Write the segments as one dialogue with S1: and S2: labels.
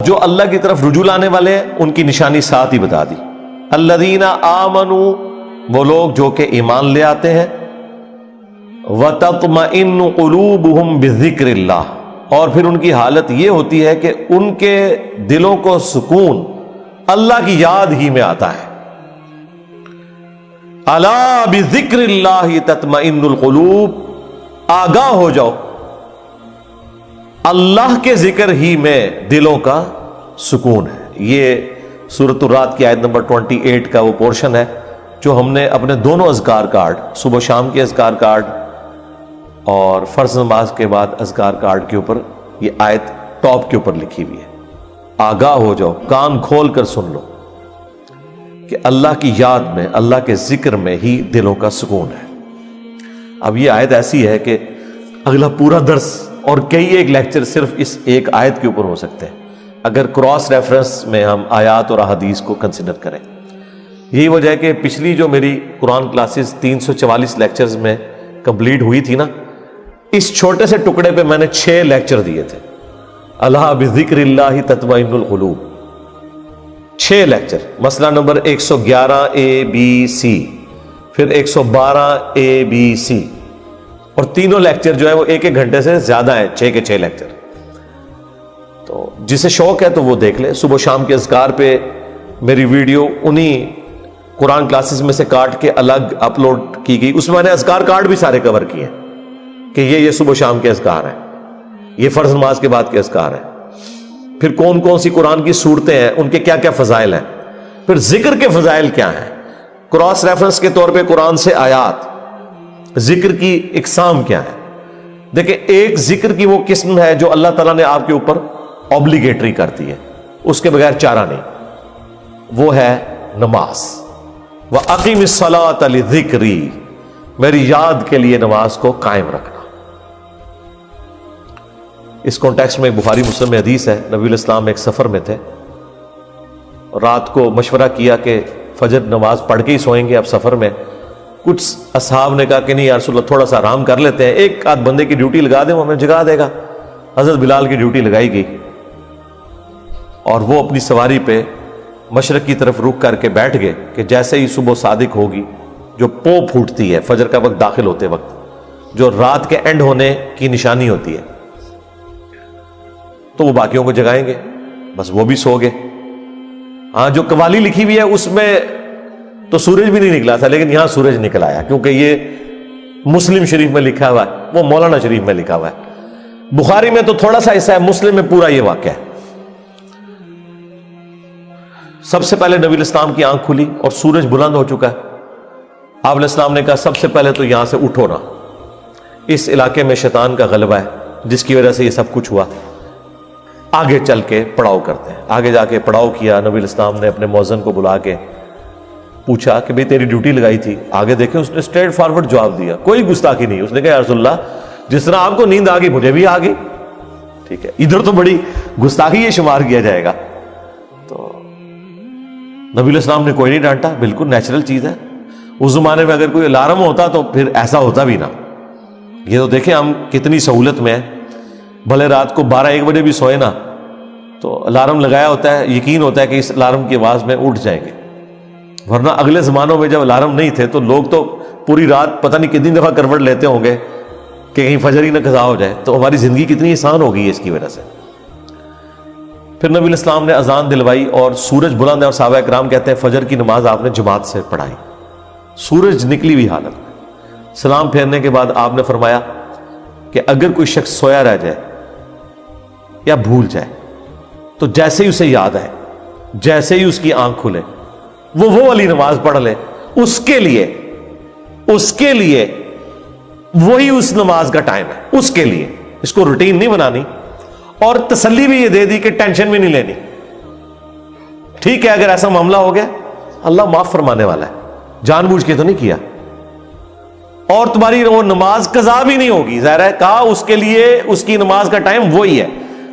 S1: جو اللہ کی طرف رجوع لانے والے ہیں ان کی نشانی ساتھ ہی بتا دی. الذین آمنوا، وہ لوگ جو کہ ایمان لے آتے ہیں. وتطمئن قلوبہم بذکر اللہ، اور پھر ان کی حالت یہ ہوتی ہے کہ ان کے دلوں کو سکون اللہ کی یاد ہی میں آتا ہے. الا بذکر اللہ تطمئن القلوب، آگاہ ہو جاؤ، اللہ کے ذکر ہی میں دلوں کا سکون ہے. یہ سورۃ الرعد کی آیت نمبر 28 کا وہ پورشن ہے جو ہم نے اپنے دونوں اذکار کارڈ، صبح و شام کے اذکار کارڈ اور فرض نماز کے بعد اذکار کارڈ کے اوپر یہ آیت ٹاپ کے اوپر لکھی ہوئی ہے. آگاہ ہو جاؤ، کان کھول کر سن لو کہ اللہ کی یاد میں، اللہ کے ذکر میں ہی دلوں کا سکون ہے. اب یہ آیت ایسی ہے کہ اگلا پورا درس اور کئی ایک لیکچر صرف اس ایک آیت کے اوپر ہو سکتے ہیں اگر کراس ریفرنس میں ہم آیات اور احادیث کو کنسیڈر کریں. یہی وجہ ہے کہ پچھلی جو میری قرآن کلاسز 344 لیکچرز میں کمپلیٹ ہوئی تھی نا، اس چھوٹے سے ٹکڑے پہ میں نے 6 لیکچر دیے تھے. اللہ بذکر اللہ تطمئن القلوب، 6 لیکچر. مسئلہ نمبر 111 ABC، پھر 112 ABC، اور تینوں لیکچر جو ہے وہ 1 گھنٹے سے زیادہ ہیں، 6 کے 6 لیکچر. تو جسے شوق ہے تو وہ دیکھ لے. صبح شام کے اذکار پہ میری ویڈیو انہی قرآن کلاسز میں سے کاٹ کے الگ اپلوڈ کی گئی. اس میں نے اذکار کارڈ بھی سارے کور کیے کہ یہ صبح شام کے اذکار ہیں، یہ فرض نماز کے بعد کے اذکار ہیں، پھر کون کون سی قرآن کی صورتیں ہیں، ان کے کیا کیا فضائل ہیں، پھر ذکر کے فضائل کیا ہیں، کراس ریفرنس کے طور پہ قرآن سے آیات، ذکر کی اقسام کیا ہے. دیکھیں، ایک ذکر کی وہ قسم ہے جو اللہ تعالیٰ نے آپ کے اوپر اوبلیگیٹری کر دی ہے، اس کے بغیر چارہ نہیں، وہ ہے نماز. وَأَقِمِ الصَّلَاةَ لِذِكْرِي، میری یاد کے لیے نماز کو قائم رکھنا. اس کانٹیکسٹ میں بخاری مسلم میں حدیث ہے، نبی علیہ السلام ایک سفر میں تھے، رات کو مشورہ کیا کہ فجر نماز پڑھ کے ہی سوئیں گے. اب سفر میں کچھ اصحاب نے کہا کہ نہیں یا رسول اللہ، تھوڑا سا آرام کر لیتے ہیں، ایک آدھ بندے کی ڈیوٹی لگا دیں، وہ ہمیں جگا دے گا. حضرت بلال کی ڈیوٹی لگائی گئی اور وہ اپنی سواری پہ مشرق کی طرف رخ کر کے بیٹھ گئے کہ جیسے ہی صبح صادق ہوگی، جو پو پھوٹتی ہے فجر کا وقت داخل ہوتے وقت، جو رات کے اینڈ ہونے کی نشانی ہوتی ہے، تو وہ باقیوں کو جگائیں گے. بس وہ بھی سو گئے. ہاں، جو قوالی لکھی ہوئی ہے اس میں تو سورج بھی نہیں نکلا تھا، لیکن یہاں سورج نکل آیا، کیونکہ یہ مسلم شریف میں لکھا ہوا ہے، وہ مولانا شریف میں لکھا ہوا ہے. بخاری میں تو تھوڑا سا حصہ ہے، مسلم میں پورا یہ واقعہ ہے. سب سے پہلے نبی علیہ السلام کی آنکھ کھلی اور سورج بلند ہو چکا ہے. آپ علیہ السلام نے کہا سب سے پہلے تو یہاں سے اٹھو نا، اس علاقے میں شیطان کا غلبہ ہے جس کی وجہ سے یہ سب کچھ ہوا، آگے چل کے پڑاؤ کرتے ہیں. آگے جا کے پڑاؤ کیا. نبی علیہ السلام نے اپنے مؤذن کو بلا کے پوچھا کہ بھئی تیری ڈیوٹی لگائی تھی. آگے دیکھیں، اس نے اسٹریٹ فارورڈ جواب دیا، کوئی گستاخی نہیں. اس نے کہا یا رسول اللہ، جس طرح آپ کو نیند آ گئی مجھے بھی آ گئی. ٹھیک ہے، ادھر تو بڑی گستاخی یہ شمار کیا جائے گا. تو نبی علیہ السلام نے کوئی نہیں ڈانٹا، بالکل نیچرل چیز ہے. اس زمانے میں اگر کوئی الارم ہوتا تو پھر ایسا ہوتا بھی نہ. یہ تو دیکھیں ہم کتنی سہولت میں ہیں، بھلے رات کو 12-1 بجے بھی سوئے نا تو الارم لگایا ہوتا ہے، یقین ہوتا ہے کہ اس الارم کی آواز میں اٹھ جائیں گے. ورنہ اگلے زمانوں میں جب الارم نہیں تھے تو لوگ تو پوری رات پتہ نہیں کتنی دفعہ کروٹ لیتے ہوں گے کہ کہیں فجر ہی نہ قضا ہو جائے. تو ہماری زندگی کتنی آسان ہو گئی ہے اس کی وجہ سے. پھر نبی علیہ السلام نے اذان دلوائی اور سورج بلند ہے، اور صحابہ کرام کہتے ہیں فجر کی نماز آپ نے جماعت سے پڑھائی، سورج نکلی ہوئی حالت میں. سلام پھیرنے کے بعد آپ نے فرمایا کہ اگر کوئی شخص سویا رہ جائے یا بھول جائے تو جیسے ہی اسے یاد آئے، جیسے ہی اس کی آنکھ کھلے، وہ والی نماز پڑھ لے. اس کے لیے وہی اس نماز کا ٹائم ہے، اس کے لیے. اس کو روٹین نہیں بنانی، اور تسلی بھی یہ دے دی کہ ٹینشن بھی نہیں لینی. ٹھیک ہے، اگر ایسا معاملہ ہو گیا اللہ معاف فرمانے والا ہے، جان بوجھ کے تو نہیں کیا، اور تمہاری وہ نماز قضا بھی نہیں ہوگی. ظاہر ہے کہا اس کے لیے اس کی نماز کا ٹائم وہی ہے،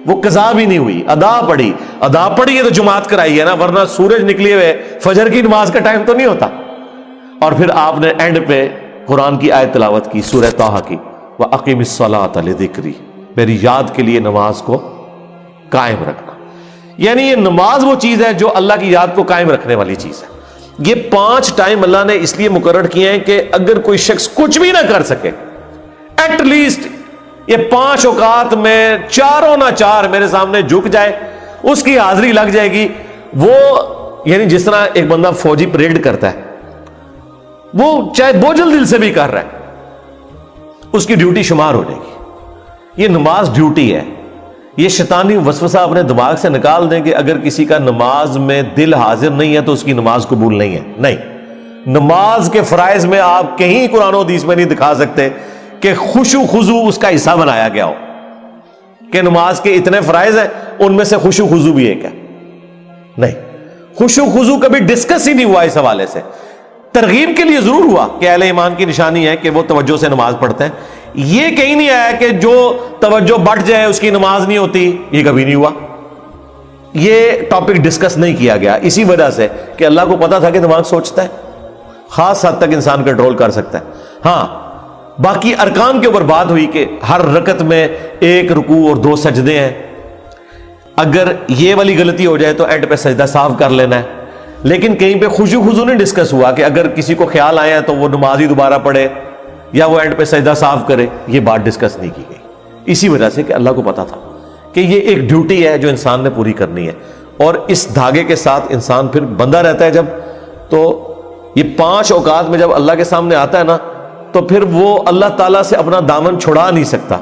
S1: وہ قضا بھی نہیں ہوئی، ادا پڑھی ہے تو جماعت کرائی ہے نا، ورنہ سورج نکلے ہوئے فجر کی نماز کا ٹائم تو نہیں ہوتا. اور پھر آپ نے اینڈ پہ قرآن کی آیت تلاوت کی، سورہ طٰہٰ کی، وَأَقِمِ الصَّلَاةَ لِذِكْرِي، میری یاد کے لیے نماز کو قائم رکھنا. یعنی یہ نماز وہ چیز ہے جو اللہ کی یاد کو قائم رکھنے والی چیز ہے. یہ 5 ٹائم اللہ نے اس لیے مقرر کیے ہیں کہ اگر کوئی شخص کچھ بھی نہ کر سکے، ایٹ لیسٹ یہ 5 اوقات میں چاروں نہ چار میرے سامنے جھک جائے، اس کی حاضری لگ جائے گی. وہ یعنی جس طرح ایک بندہ فوجی پریڈ کرتا ہے، وہ چاہے بوجھل دل سے بھی کر رہا ہے، اس کی ڈیوٹی شمار ہو جائے گی. یہ نماز ڈیوٹی ہے. یہ شیطانی وسوسہ اپنے دماغ سے نکال دیں کہ اگر کسی کا نماز میں دل حاضر نہیں ہے تو اس کی نماز قبول نہیں ہے. نہیں، نماز کے فرائض میں آپ کہیں قرآن و حدیث میں نہیں دکھا سکتے کہ خشوع خضوع اس کا حصہ بنایا گیا ہو کہ نماز کے اتنے فرائض ہیں ان میں سے خشوع خضوع بھی ایک ہے. نہیں، خشوع خضوع کبھی ڈسکس ہی نہیں ہوا اس حوالے سے. ترغیب کے لیے ضرور ہوا کہ اہل ایمان کی نشانی ہے کہ وہ توجہ سے نماز پڑھتے ہیں. یہ کہیں نہیں آیا کہ جو توجہ بڑھ جائے اس کی نماز نہیں ہوتی، یہ کبھی نہیں ہوا. یہ ٹاپک ڈسکس نہیں کیا گیا اسی وجہ سے کہ اللہ کو پتا تھا کہ دماغ سوچتا ہے، خاص حد تک انسان کنٹرول کر سکتا ہے. ہاں، باقی ارکان کے اوپر بات ہوئی کہ ہر رکعت میں 1 رکوع اور 2 سجدے ہیں. اگر یہ والی غلطی ہو جائے تو اینڈ پہ سجدہ صاف کر لینا ہے. لیکن کہیں پہ خشوع خضوع نہیں ڈسکس ہوا کہ اگر کسی کو خیال آیا تو وہ نماز ہی دوبارہ پڑھے یا وہ اینڈ پہ سجدہ صاف کرے. یہ بات ڈسکس نہیں کی گئی اسی وجہ سے کہ اللہ کو پتا تھا کہ یہ ایک ڈیوٹی ہے جو انسان نے پوری کرنی ہے. اور اس دھاگے کے ساتھ انسان پھر بندہ رہتا ہے جب، تو یہ 5 اوقات میں جب اللہ کے سامنے آتا ہے نا تو پھر وہ اللہ تعالیٰ سے اپنا دامن چھڑا نہیں سکتا.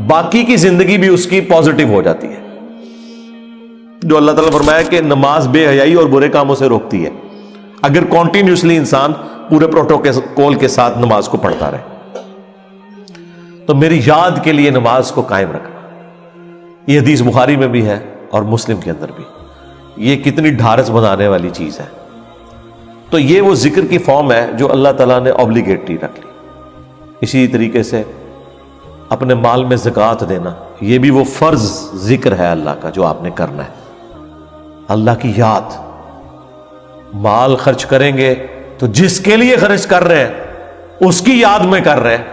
S1: باقی کی زندگی بھی اس کی پازیٹیو ہو جاتی ہے. جو اللہ تعالیٰ نے فرمایا کہ نماز بے حیائی اور برے کاموں سے روکتی ہے اگر کانٹینیوسلی انسان پورے پروٹوکول کے ساتھ نماز کو پڑھتا رہے. تو میری یاد کے لیے نماز کو قائم رکھنا، یہ حدیث بخاری میں بھی ہے اور مسلم کے اندر بھی. یہ کتنی ڈھارس بنانے والی چیز ہے. تو یہ وہ ذکر کی فارم ہے جو اللہ تعالیٰ نے اوبلیگیٹری رکھ لی. اسی طریقے سے اپنے مال میں زکوٰۃ دینا، یہ بھی وہ فرض ذکر ہے اللہ کا جو آپ نے کرنا ہے. اللہ کی یاد. مال خرچ کریں گے تو جس کے لیے خرچ کر رہے ہیں اس کی یاد میں کر رہے ہیں،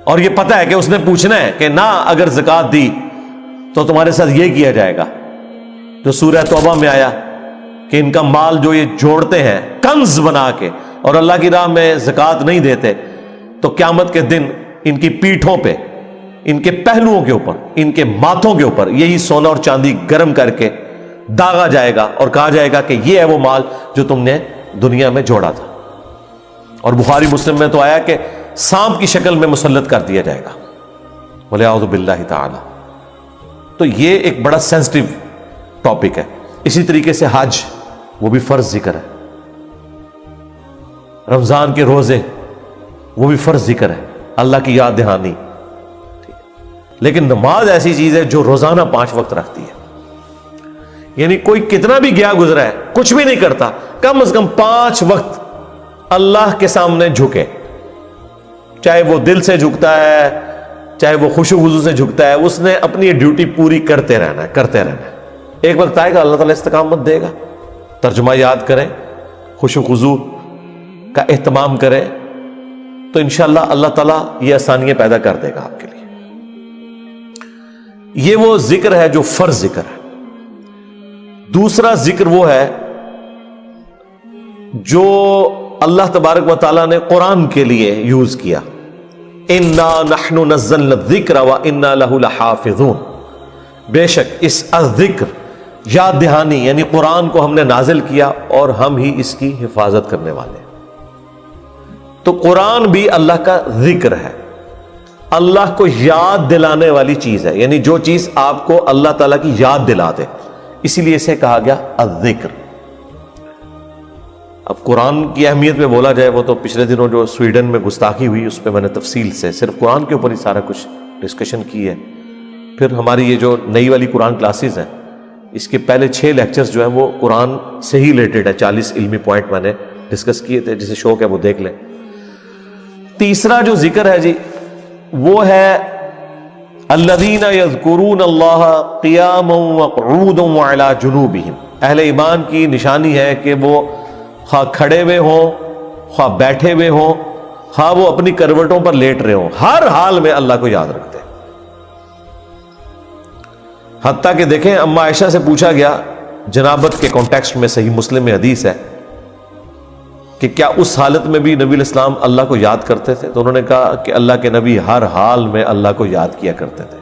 S1: اور یہ پتہ ہے کہ اس نے پوچھنا ہے کہ نہ اگر زکوٰۃ دی تو تمہارے ساتھ یہ کیا جائے گا. جو سورہ توبہ میں آیا کہ ان کا مال جو یہ جوڑتے ہیں کنز بنا کے اور اللہ کی راہ میں زکوٰۃ نہیں دیتے تو قیامت کے دن ان کی پیٹھوں پہ، ان کے پہلوؤں کے اوپر، ان کے ماتھوں کے اوپر یہی سونا اور چاندی گرم کر کے داغا جائے گا اور کہا جائے گا کہ یہ ہے وہ مال جو تم نے دنیا میں جوڑا تھا. اور بخاری مسلم میں تو آیا کہ سانپ کی شکل میں مسلط کر دیا جائے گا. وَلِعَوْذُ بِاللَّهِ تَعَالَى. تو یہ ایک بڑا سینسٹیو ٹاپک ہے. اسی طریقے سے حج، وہ بھی فرض ذکر ہے. رمضان کے روزے، وہ بھی فرض ذکر ہے، اللہ کی یاد دہانی. لیکن نماز ایسی چیز ہے جو روزانہ 5 وقت رکھتی ہے. یعنی کوئی کتنا بھی گیا گزرا ہے، کچھ بھی نہیں کرتا، کم از کم 5 وقت اللہ کے سامنے جھکے. چاہے وہ دل سے جھکتا ہے، چاہے وہ خشوع خضوع سے جھکتا ہے، اس نے اپنی ڈیوٹی پوری کرتے رہنا ہے، کرتے رہنا ہے. ایک وقت آئے گا اللہ تعالیٰ استقامت دے گا. ترجمہ یاد کریں، خشوع خضوع کا اہتمام کریں تو انشاءاللہ اللہ تعالیٰ یہ آسانیاں پیدا کر دے گا آپ کے لیے. یہ وہ ذکر ہے جو فرض ذکر ہے. دوسرا ذکر وہ ہے جو اللہ تبارک و تعالیٰ نے قرآن کے لیے یوز کیا. اِنَّا نَحْنُ نَزَّلْنَا الذِّكْرَ وَإِنَّا لَهُ لَحَافِظُونَ. بے شک اس الذکر، یاد دہانی یعنی قرآن کو ہم نے نازل کیا اور ہم ہی اس کی حفاظت کرنے والے ہیں. تو قرآن بھی اللہ کا ذکر ہے، اللہ کو یاد دلانے والی چیز ہے. یعنی جو چیز آپ کو اللہ تعالیٰ کی یاد دلا دے، اسی لیے اسے کہا گیا الذکر. اب قرآن کی اہمیت میں بولا جائے، وہ تو پچھلے دنوں جو سویڈن میں گستاخی ہوئی اس پہ میں نے تفصیل سے صرف قرآن کے اوپر ہی سارا کچھ ڈسکشن کی ہے. پھر ہماری یہ جو نئی والی قرآن کلاسز ہیں، اس کے پہلے 6 لیکچرز جو ہیں وہ قرآن سے ہی ریلیٹڈ ہے. 40 علمی پوائنٹ میں نے ڈسکس کیے تھے، جسے شوق ہے وہ دیکھ لیں. تیسرا جو ذکر ہے جی وہ ہے الذین یذکرون اللہ قیاما وقعودا وعلی جنوبہم. اہل ایمان کی نشانی ہے کہ وہ خواہ کھڑے ہوئے ہوں، خواہ بیٹھے ہوئے ہوں، خواہ وہ اپنی کروٹوں پر لیٹ رہے ہوں، ہر حال میں اللہ کو یاد رکھتے ہیں. حتیٰ کہ دیکھیں اما عائشہ سے پوچھا گیا جنابت کے کانٹیکسٹ میں صحیح مسلم میں حدیث ہے کہ کیا اس حالت میں بھی نبی علیہ السلام اللہ کو یاد کرتے تھے؟ تو انہوں نے کہا کہ اللہ کے نبی ہر حال میں اللہ کو یاد کیا کرتے تھے۔